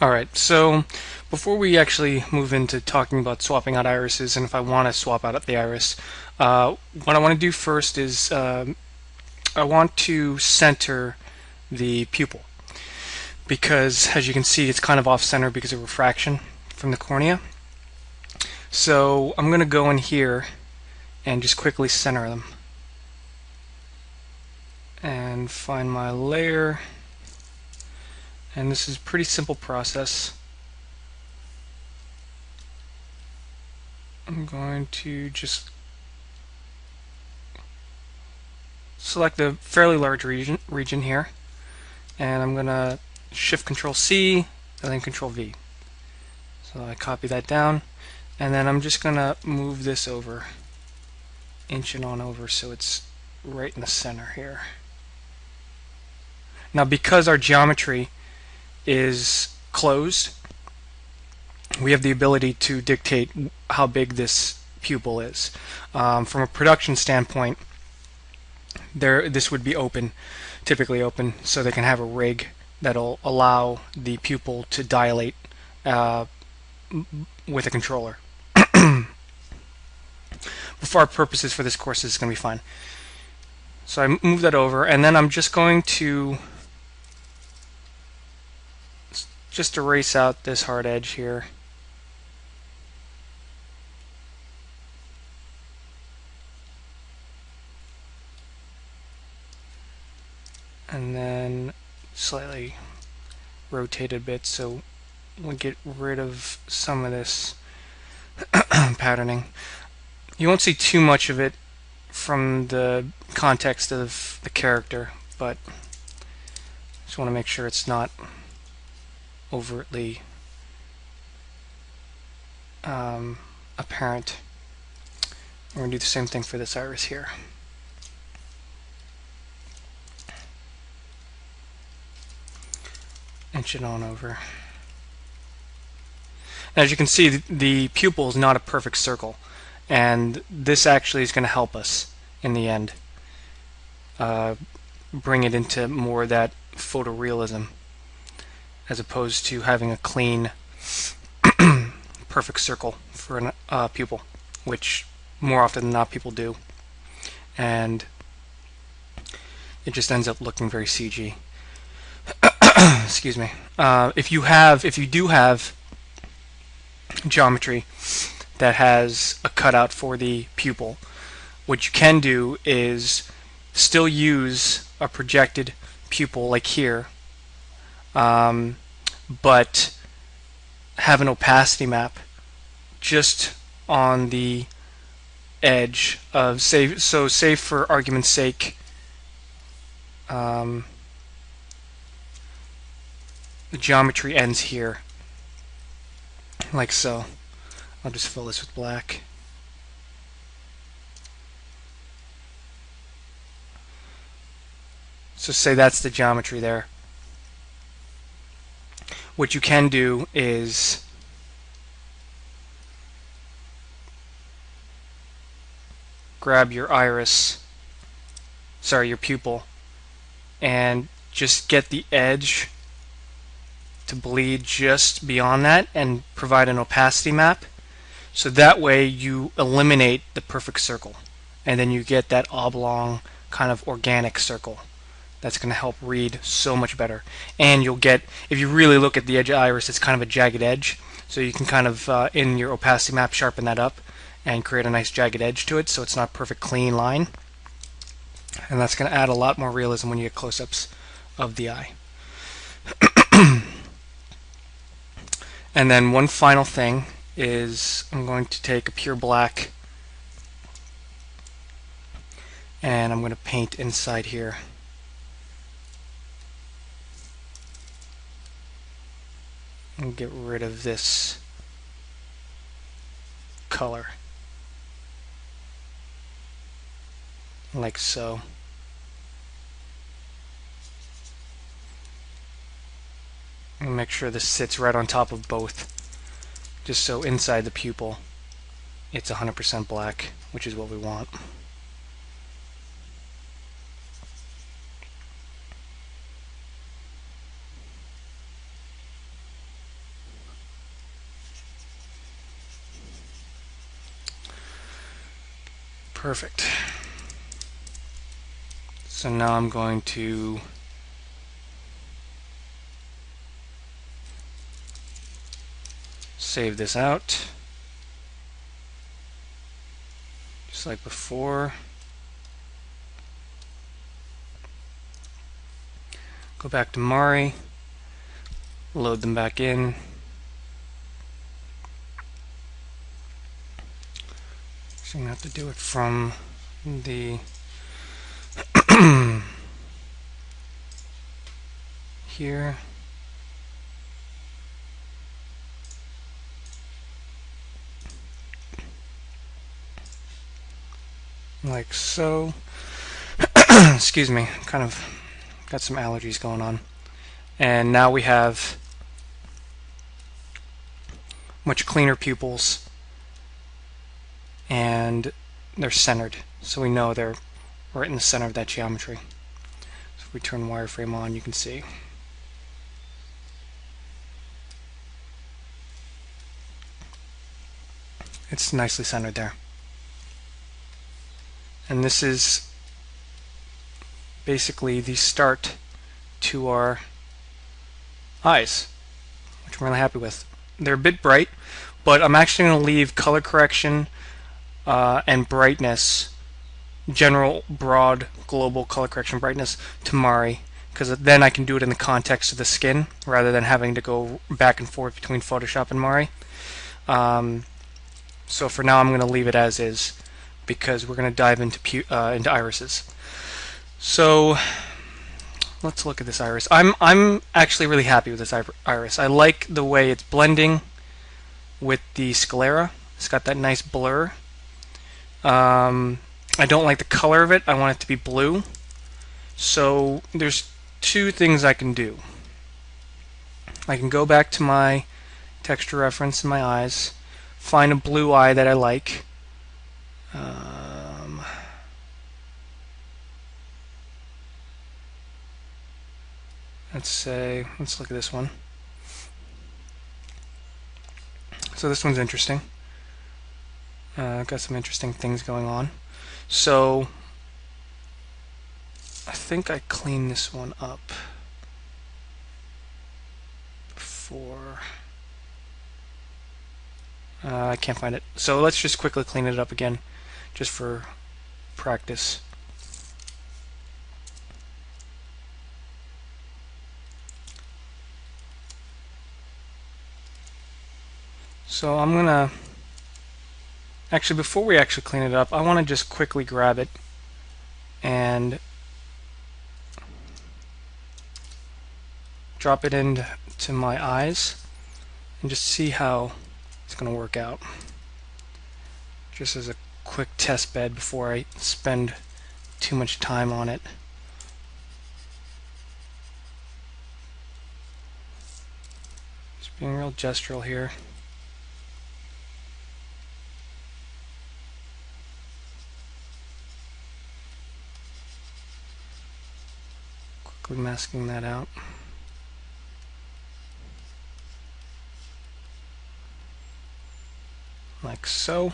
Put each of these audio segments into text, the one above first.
Alright, so before we actually move into talking about swapping out irises and if I want to swap out the iris, what I want to do first is I want to center the pupil because as you can see it's kind of off center because of refraction from the cornea. So I'm going to go in here and just quickly center them and find my layer, and this is a pretty simple process. I'm going to just select a fairly large region here, and I'm going to Shift Control C and then Control V. So I copy that down, and then I'm just going to move this over, inch it on over so it's right in the center here. Now because our geometry is closed, we have the ability to dictate how big this pupil is. From a production standpoint, this would be open, typically open, so they can have a rig that'll allow the pupil to dilate with a controller. But for our purposes for this course, this is going to be fine. So I move that over, and then I'm just going to just erase out this hard edge here. And then slightly rotate a bit so we get rid of some of this patterning. You won't see too much of it from the context of the character, but just want to make sure it's not overtly apparent. We're going to do the same thing for this iris here. Inch it on over. And as you can see, the pupil is not a perfect circle, and this actually is going to help us in the end bring it into more of that photorealism as opposed to having a clean perfect circle for a pupil, which more often than not people do, and it just ends up looking very CG. Excuse me. If you do have geometry that has a cutout for the pupil, what you can do is still use a projected pupil like here, but have an opacity map just on the edge of, say for argument's sake, the geometry ends here, like so. I'll just fill this with black. So say that's the geometry there. What you can do is grab your iris, your pupil, and just get the edge to bleed just beyond that and provide an opacity map. So that way you eliminate the perfect circle, and then you get that oblong kind of organic circle. That's going to help read so much better. And you'll get, if you really look at the edge of iris, it's kind of a jagged edge. So you can kind of, in your opacity map, sharpen that up and create a nice jagged edge to it so it's not a perfect clean line. And that's going to add a lot more realism when you get close-ups of the eye. And then one final thing is I'm going to take a pure black and I'm going to paint inside here. And get rid of this color, like so. And make sure this sits right on top of both, just so inside the pupil it's 100% black, which is what we want. Perfect. So now I'm going to save this out, just like before. Go back to Mari, load them back in. So I'm going to have to do it from the here. Like so. Excuse me, kind of got some allergies going on. And now we have much cleaner pupils, and they're centered, so we know they're right in the center of that geometry. So if we turn wireframe on, you can see. It's nicely centered there. And this is basically the start to our eyes, which I'm really happy with. They're a bit bright, but I'm actually going to leave color correction and brightness, general, broad, global color correction brightness, to Mari, because then I can do it in the context of the skin rather than having to go back and forth between Photoshop and Mari. So for now I'm going to leave it as is, because we're going to dive into irises. So let's look at this iris. I'm actually really happy with this iris. I like the way it's blending with the sclera. It's got that nice blur. I don't like the color of it. I want it to be blue. So there's two things I can do. I can go back to my texture reference in my eyes, find a blue eye that I like. Let's look at this one. So this one's interesting. Got some interesting things going on. So I think I cleaned this one up before. I can't find it. So let's just quickly clean it up again, just for practice. So I'm gonna, actually before we actually clean it up, I want to just quickly grab it and drop it into my eyes and just see how it's going to work out. Just as a quick test bed before I spend too much time on it. Just being real gestural here. Quickly masking that out. Like so.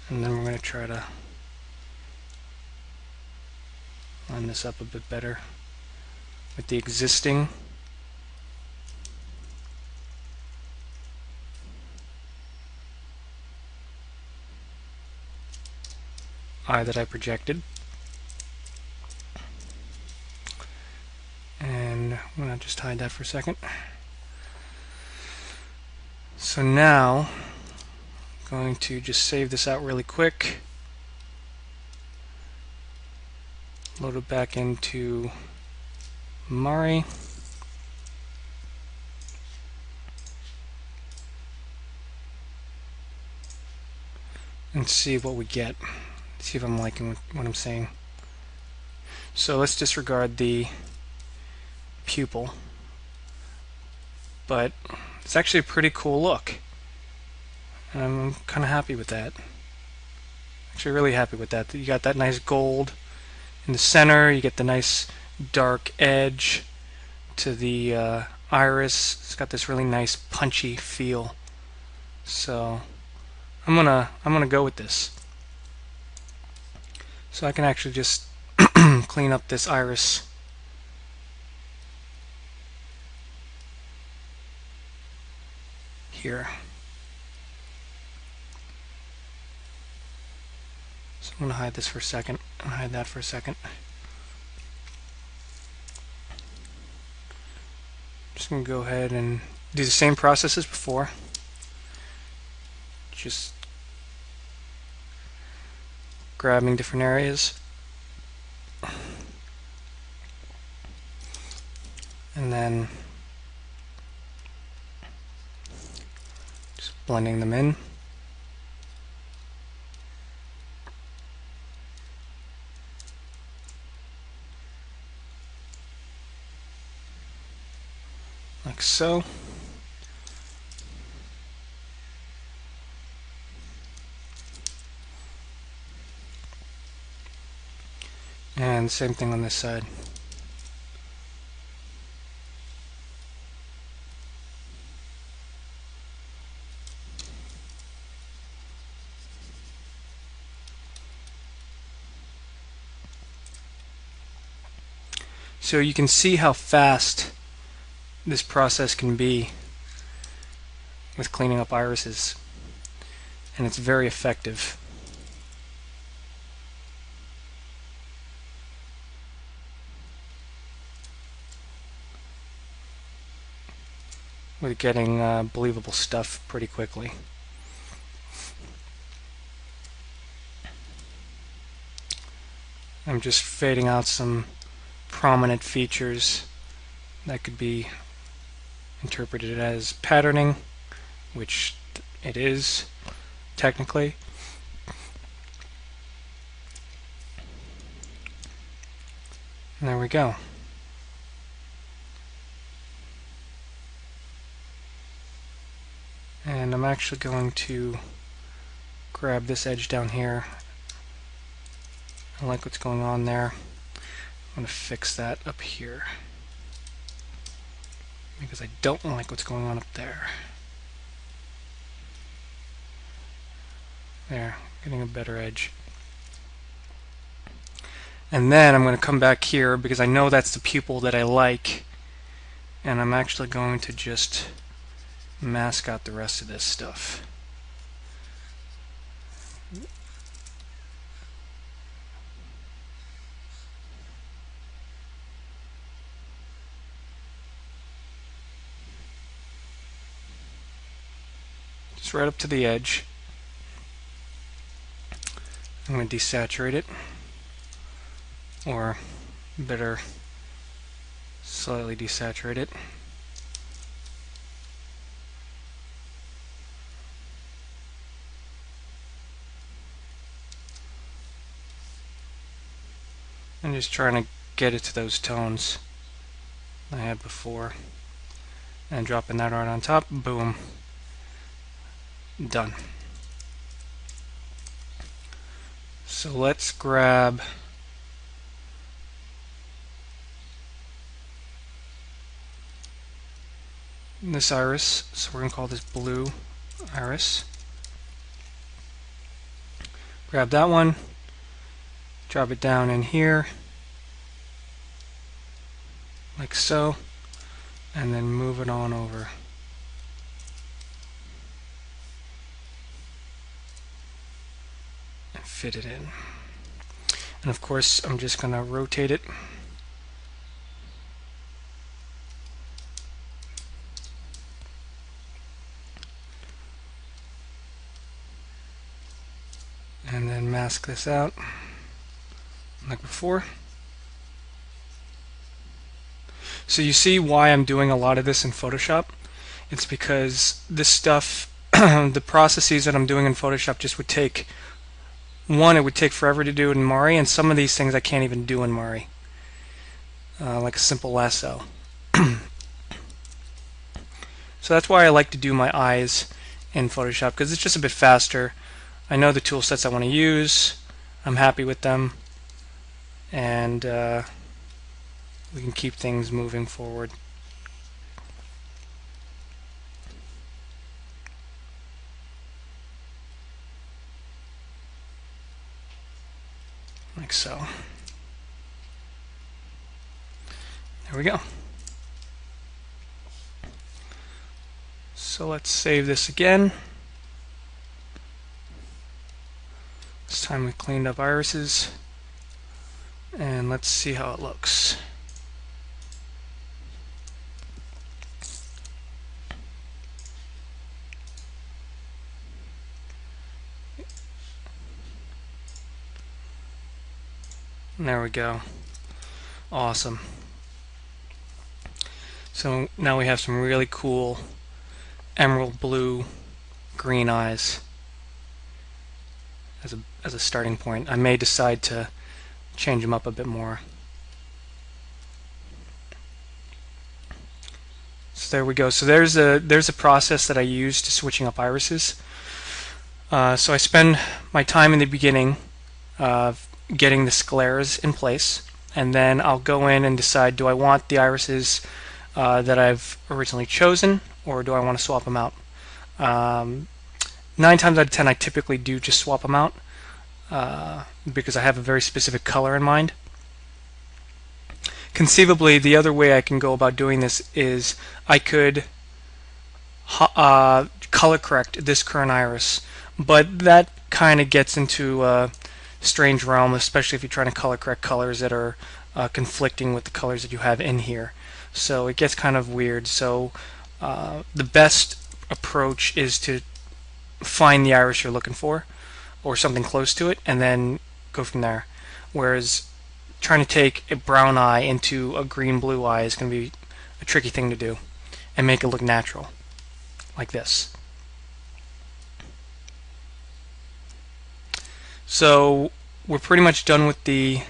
And then we're going to try to line this up a bit better with the existing eye that I projected. And I'm going to just hide that for a second. So now I'm going to just save this out really quick, load it back into Mari, and see what we get. See if I'm liking what I'm saying. So let's disregard the pupil, but it's actually a pretty cool look, and I'm kind of happy with that. Actually really happy with that. You got that nice gold in the center, you get the nice dark edge to the iris. It's got this really nice punchy feel, so I'm gonna go with this. So I can actually just clean up this iris here. So I'm gonna hide this for a second and hide that for a second. Just gonna go ahead and do the same process as before. Just grabbing different areas. And then just blending them in. Like so. And same thing on this side. So you can see how fast this process can be with cleaning up irises, and it's very effective. With getting believable stuff pretty quickly. I'm just fading out some prominent features that could be interpreted as patterning, which it is technically. And there we go. And I'm actually going to grab this edge down here. I like what's going on there. I'm going to fix that up here because I don't like what's going on up there. There, getting a better edge. And then I'm going to come back here because I know that's the pupil that I like, and I'm actually going to just mask out the rest of this stuff. Just right up to the edge. I'm going to desaturate it, or better, slightly desaturate it. I'm just trying to get it to those tones I had before. And dropping that right on top, boom, done. So let's grab this iris, so we're going to call this blue iris. Grab that one, drop it down in here, like so, and then move it on over. And fit it in. And of course, I'm just going to rotate it. And then mask this out like before. So you see why I'm doing a lot of this in Photoshop. It's because this stuff, the processes that I'm doing in Photoshop just would take, it would take forever to do in Mari, and some of these things I can't even do in Mari. Like a simple lasso. So that's why I like to do my eyes in Photoshop, because it's just a bit faster. I know the tool sets I want to use. I'm happy with them. And we can keep things moving forward. like so. There we go. So let's save this again. This time we cleaned up irises, and let's see how it looks. And there we go. Awesome. So now we have some really cool emerald blue green eyes as a starting point. I may decide to change them up a bit more. So there we go. So there's a process that I use to switching up irises. So I spend my time in the beginning getting the sclera's in place, and then I'll go in and decide, do I want the irises that I've originally chosen, or do I want to swap them out? 9 times out of 10 I typically do just swap them out because I have a very specific color in mind. Conceivably, the other way I can go about doing this is I could color correct this current iris, but that kind of gets into a strange realm, especially if you're trying to color correct colors that are conflicting with the colors that you have in here. So it gets kind of weird. So the best approach is to find the iris you're looking for, or something close to it, and then go from there. Whereas trying to take a brown eye into a green-blue eye is going to be a tricky thing to do and make it look natural, like this. So we're pretty much done with the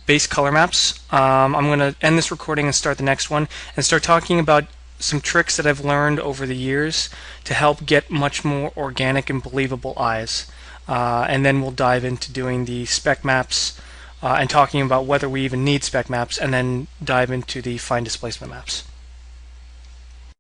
base color maps. I'm going to end this recording and start the next one and start talking about some tricks that I've learned over the years to help get much more organic and believable eyes. And then we'll dive into doing the spec maps and talking about whether we even need spec maps, and then dive into the fine displacement maps.